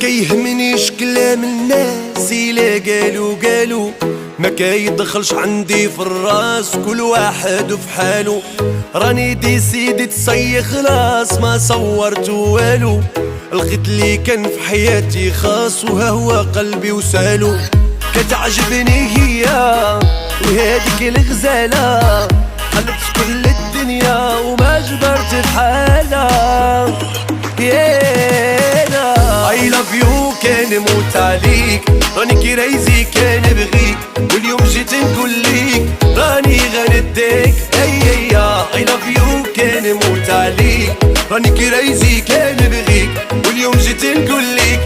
كيهمنيش كلام الناس إلا قالوا ما كيدخلش عندي في الراس، كل واحد في حالو. راني ديسيدي تصيح خلاص ما صورت والو، لقيت لي كان في حياتي خاص وها هو قلبي وسالو. كتعجبني هي وهاديك الغزالة، قلبت كل الدنيا وما جبرت بحالها. I love you كنموت عليك، راني كريزي كنبغيك، واليوم جيت نقول ليك راني غنديك. I love you كنموت عليك، راني كريزي كنبغيك، واليوم جيت نقول ليك